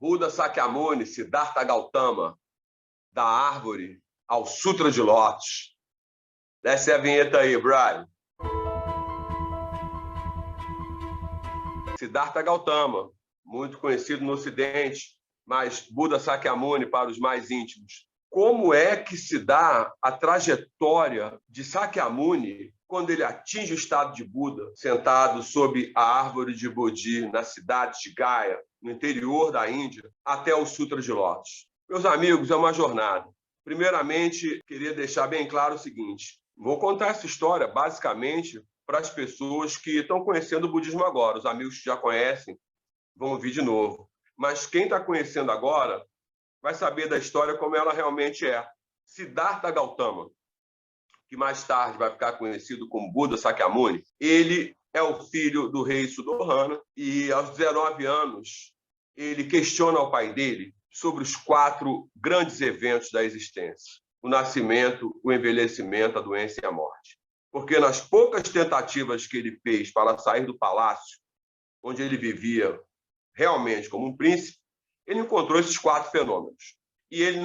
Buda Sakyamuni, Siddhartha Gautama, da árvore ao Sutra de Lótus. Desce a vinheta aí, Brian. Siddhartha Gautama, muito conhecido no Ocidente, mas Buda Sakyamuni para os mais íntimos. Como é que se dá a trajetória de Sakyamuni quando ele atinge o estado de Buda, sentado sob a árvore de Bodhi, na cidade de Gaya, no interior da Índia, até o Sutra de Lótus? Meus amigos, é uma jornada. Primeiramente, queria deixar bem claro o seguinte: vou contar essa história, basicamente, para as pessoas que estão conhecendo o budismo agora. Os amigos que já conhecem vão ouvir de novo. Mas quem está conhecendo agora vai saber da história como ela realmente é. Siddhartha Gautama, que mais tarde vai ficar conhecido como Buda Sakyamuni, ele é o filho do rei Suddhodana e, aos 19 anos, ele questiona ao pai dele sobre os 4 grandes eventos da existência: o nascimento, o envelhecimento, a doença e a morte. Porque nas poucas tentativas que ele fez para sair do palácio, onde ele vivia realmente como um príncipe, ele encontrou esses 4 fenômenos. E ele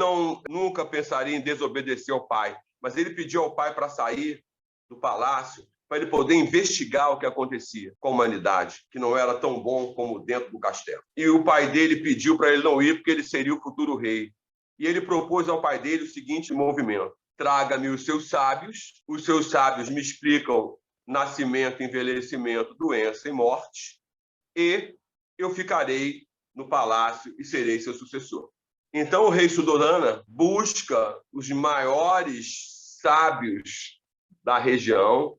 nunca pensaria em desobedecer ao pai, mas ele pediu ao pai para sair do palácio, para ele poder investigar o que acontecia com a humanidade, que não era tão bom como dentro do castelo. E o pai dele pediu para ele não ir, porque ele seria o futuro rei. E ele propôs ao pai dele o seguinte movimento: traga-me os seus sábios me explicam nascimento, envelhecimento, doença e morte, e eu ficarei no palácio e serei seu sucessor. Então o rei Suddhodana busca os maiores sábios da região.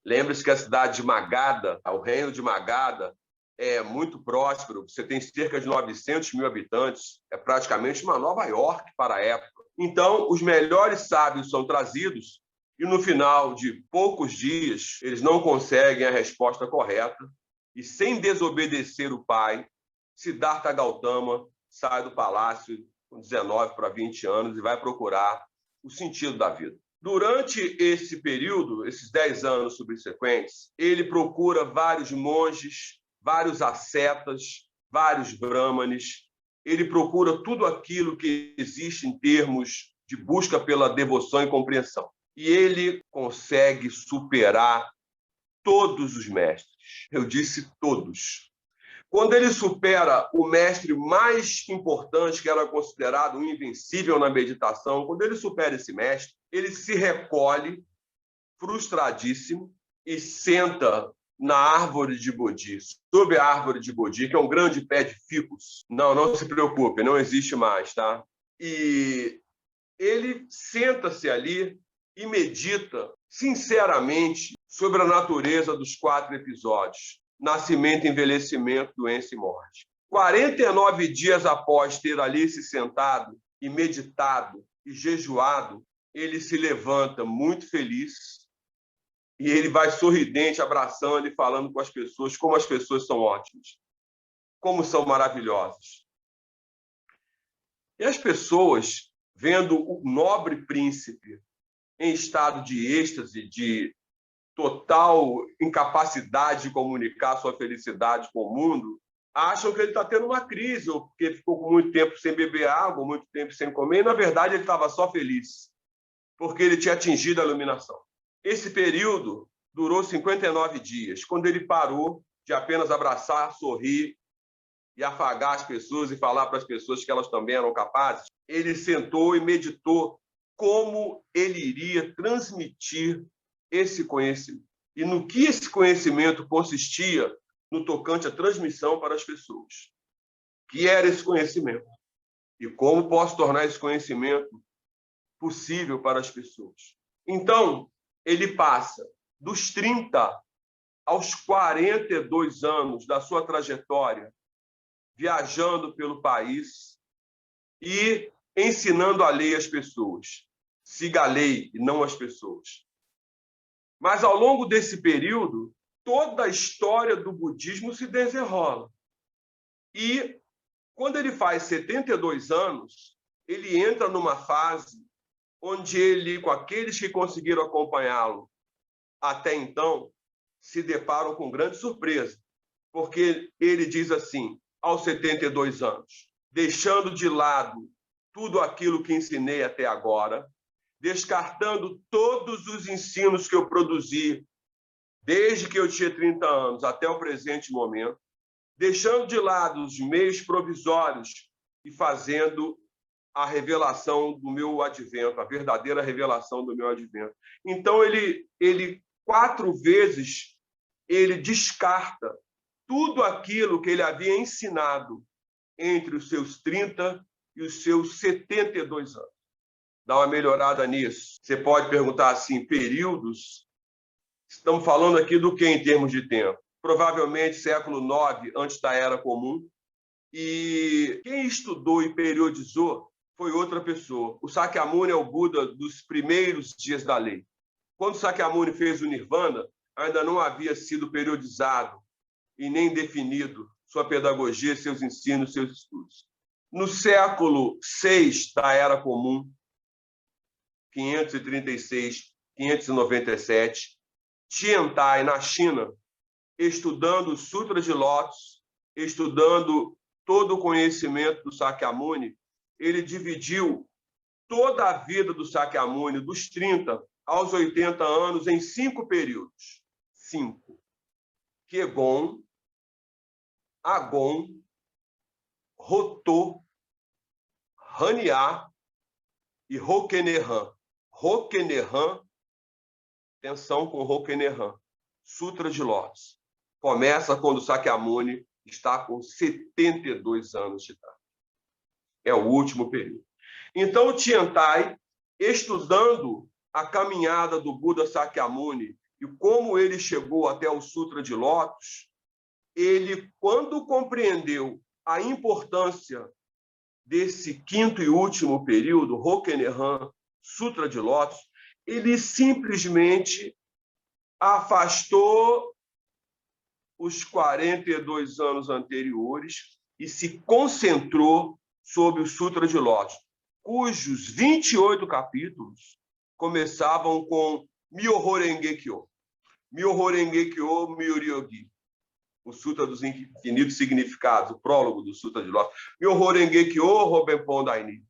Lembre-se que a cidade de Magadha, o reino de Magadha, é muito próspero. Você tem cerca de 900 mil habitantes. É praticamente uma Nova York para a época. Então, os melhores sábios são trazidos e, no final de poucos dias, eles não conseguem a resposta correta. E, sem desobedecer o pai, Siddhartha Gautama sai do palácio com 19 para 20 anos e vai procurar o sentido da vida. Durante esse período, esses 10 anos subsequentes, ele procura vários monges, vários ascetas, vários brahmanes. Ele procura tudo aquilo que existe em termos de busca pela devoção e compreensão. E ele consegue superar todos os mestres. Eu disse todos. Quando ele supera o mestre mais importante, que era considerado um invencível na meditação, quando ele supera esse mestre, ele se recolhe, frustradíssimo, e senta na árvore de Bodhi, sob a árvore de Bodhi, que é um grande pé de ficus. Não se preocupe, não existe mais, tá? E ele senta-se ali e medita sinceramente sobre a natureza dos 4 episódios: nascimento, envelhecimento, doença e morte. 49 dias após ter ali se sentado e meditado e jejuado, ele se levanta muito feliz e ele vai sorridente, abraçando e falando com as pessoas como as pessoas são ótimas, como são maravilhosas. E as pessoas, vendo o nobre príncipe em estado de êxtase, de total incapacidade de comunicar sua felicidade com o mundo, acham que ele está tendo uma crise, ou porque ficou com muito tempo sem beber água, muito tempo sem comer, e, na verdade, ele estava só feliz, porque ele tinha atingido a iluminação. Esse período durou 59 dias, quando ele parou de apenas abraçar, sorrir e afagar as pessoas e falar para as pessoas que elas também eram capazes. Ele sentou e meditou como ele iria transmitir esse conhecimento. E no que esse conhecimento consistia no tocante à transmissão para as pessoas. Que era esse conhecimento? E como posso tornar esse conhecimento possível para as pessoas? Então, ele passa dos 30 aos 42 anos da sua trajetória, viajando pelo país e ensinando a lei às pessoas. Siga a lei e não as pessoas. Mas, ao longo desse período, toda a história do budismo se desenrola. E, quando ele faz 72 anos, ele entra numa fase onde ele, com aqueles que conseguiram acompanhá-lo até então, se deparam com grande surpresa. Porque ele diz assim, aos 72 anos, deixando de lado tudo aquilo que ensinei até agora, descartando todos os ensinos que eu produzi desde que eu tinha 30 anos até o presente momento, deixando de lado os meios provisórios e fazendo a revelação do meu advento, a verdadeira revelação do meu advento. Então, ele 4 vezes, ele descarta tudo aquilo que ele havia ensinado entre os seus 30 e os seus 72 anos. Dá uma melhorada nisso. Você pode perguntar assim, períodos? Estamos falando aqui do que em termos de tempo? Provavelmente século IX, antes da Era Comum. E quem estudou e periodizou foi outra pessoa. O Sakyamuni é o Buda dos primeiros dias da lei. Quando Sakyamuni fez o Nirvana, ainda não havia sido periodizado e nem definido sua pedagogia, seus ensinos, seus estudos. No século VI da Era Comum, 536, 597, Tiantai, na China, estudando os Sutras de Lótus, estudando todo o conhecimento do Sakyamuni, ele dividiu toda a vida do Sakyamuni, dos 30 aos 80 anos, em 5 períodos. 5. Kegon, Agon, Rotô, Hanyā e Rokenehan. Rokenehan, atenção com Rokenehan, Sutra de Lótus. Começa quando o Sakyamuni está com 72 anos de idade. É o último período. Então, o Tiantai, estudando a caminhada do Buda Sakyamuni e como ele chegou até o Sutra de Lótus, ele, quando compreendeu a importância desse 5º e último período, Rokenehan, Sutra de Lótus, ele simplesmente afastou os 42 anos anteriores e se concentrou sobre o Sutra de Lótus, cujos 28 capítulos começavam com Myoho Renge Kyo. Myoho Renge Kyo Myoryogi, o Sutra dos Infinitos Significados, o prólogo do Sutra de Lótus. Myoho Renge Kyo Hobenpon Daini,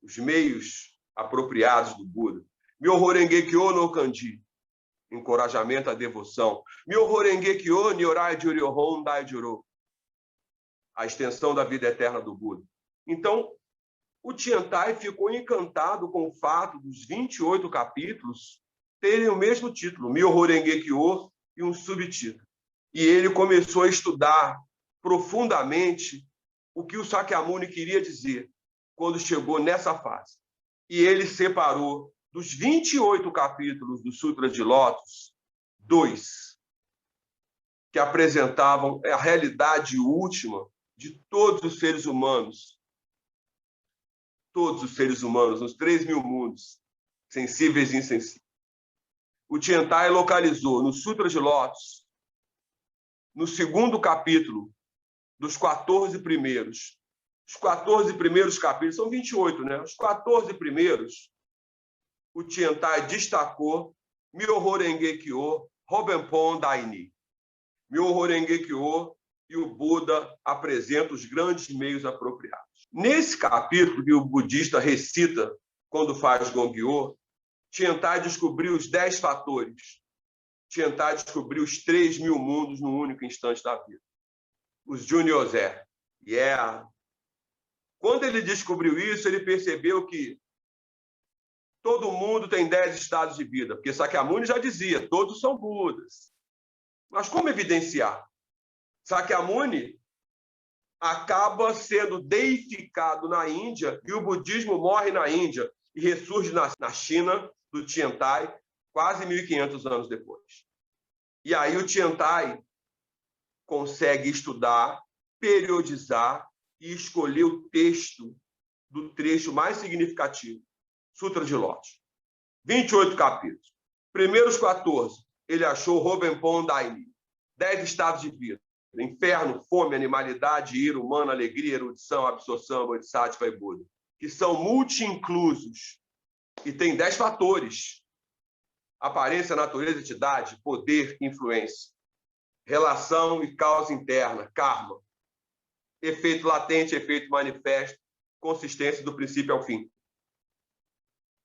os meios apropriados do Buda. Myoho Renge Kyo no Kanji, encorajamento à devoção. Myoho Renge Kyo Nyorai Juryohon Dai Juro, a extensão da vida eterna do Buda. Então, o Tiantai ficou encantado com o fato dos 28 capítulos terem o mesmo título, Myoho Renge Kyo, e um subtítulo. E ele começou a estudar profundamente o que o Sakyamuni queria dizer quando chegou nessa fase. E ele separou dos 28 capítulos do Sutra de Lótus, 2, que apresentavam a realidade última de todos os seres humanos, nos 3.000 mundos, sensíveis e insensíveis. O Tiantai localizou no Sutra de Lótus, no 2º capítulo, dos 14 primeiros. Os 14 primeiros capítulos, são 28, né? Os 14 primeiros, o Tiantai destacou Myoho Renge Kyo, Hobenpon Daini. Myoho Renge Kyo e o Buda apresentam os grandes meios apropriados. Nesse capítulo que o budista recita quando faz Gongyo, Tiantai descobriu os 10 fatores. Tiantai descobriu os 3.000 mundos no único instante da vida. Os Junyose. Quando ele descobriu isso, ele percebeu que todo mundo tem 10 estados de vida, porque Sakyamuni já dizia, todos são Budas. Mas como evidenciar? Sakyamuni acaba sendo deificado na Índia e o budismo morre na Índia e ressurge na China do Tiantai quase 1.500 anos depois. E aí o Tiantai consegue estudar, periodizar e escolher o texto do trecho mais significativo, Sutra de Lótus. 28 capítulos. Primeiros 14, ele achou Hobenpon Daini, 10 estados de vida. Inferno, fome, animalidade, ira humana, alegria, erudição, absorção, bodhisattva e Buda, que são multi-inclusos e tem 10 fatores: aparência, natureza, entidade, poder, influência, relação e causa interna, karma. efeito latente, efeito manifesto, consistência do princípio ao fim.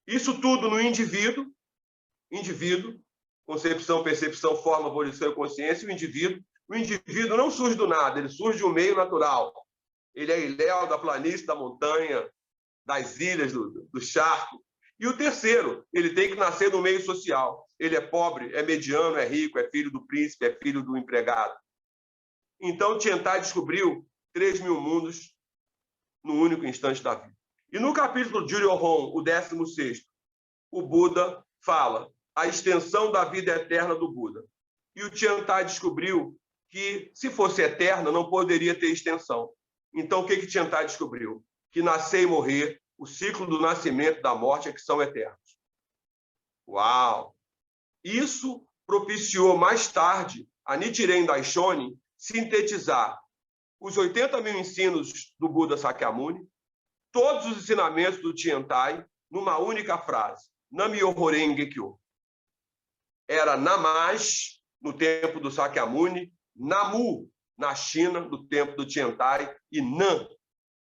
Isso tudo no indivíduo, concepção, percepção, forma, volição e consciência, o indivíduo não surge do nada, ele surge de um meio natural. Ele é ilhéu da planície, da montanha, das ilhas, do charco. E o terceiro, ele tem que nascer no meio social. Ele é pobre, é mediano, é rico, é filho do príncipe, é filho do empregado. Então, Tiantai descobriu 3.000 mundos no único instante da vida. E no capítulo de Juryo-hon, o 16º, o Buda fala a extensão da vida eterna do Buda. E o Tiantai descobriu que, se fosse eterna, não poderia ter extensão. Então, o que Tiantai descobriu? Que nascer e morrer, o ciclo do nascimento e da morte é que são eternos. Uau! Isso propiciou mais tarde a Nichiren Daishonin sintetizar os 80.000 ensinos do Buda Sakyamuni, todos os ensinamentos do Tiantai, numa única frase: Nam-myoho Renge Kyo. Era Namash, no tempo do Sakyamuni, Namu, na China, no tempo do Tiantai, e Nan,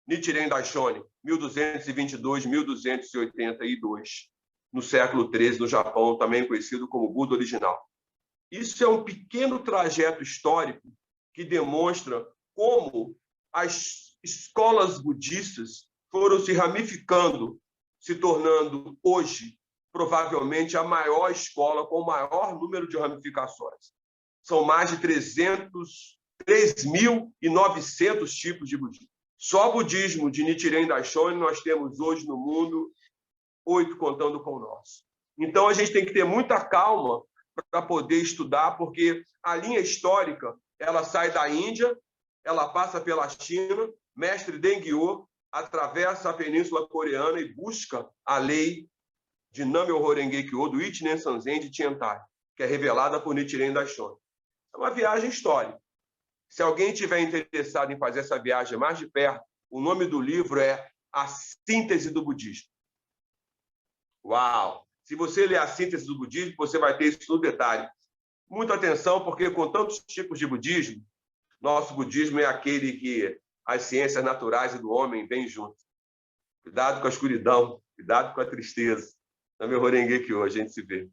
Nichiren Daishonin, 1222, 1282, no século XIII, no Japão, também conhecido como Buda original. Isso é um pequeno trajeto histórico que demonstra como as escolas budistas foram se ramificando, se tornando hoje, provavelmente, a maior escola com o maior número de ramificações. São mais de 3.900 tipos de budismo. Só budismo de Nichiren Daishonin nós temos hoje no mundo 8, contando com o nosso. Então, a gente tem que ter muita calma para poder estudar, porque a linha histórica ela sai da Índia, ela passa pela China, mestre Dengyo atravessa a Península Coreana e busca a lei de Nam-myoho Renge Kyo, do Ichinen Sanzen de Tiantai, que é revelada por Nichiren Daishonin. É uma viagem histórica. Se alguém estiver interessado em fazer essa viagem mais de perto, o nome do livro é A Síntese do Budismo. Uau! Se você ler A Síntese do Budismo, você vai ter isso no detalhe. Muita atenção, porque com tantos tipos de budismo, nosso budismo é aquele que as ciências naturais e do homem vêm juntos. Cuidado com a escuridão, cuidado com a tristeza. Nam-myoho Renge Kyo, a gente se vê.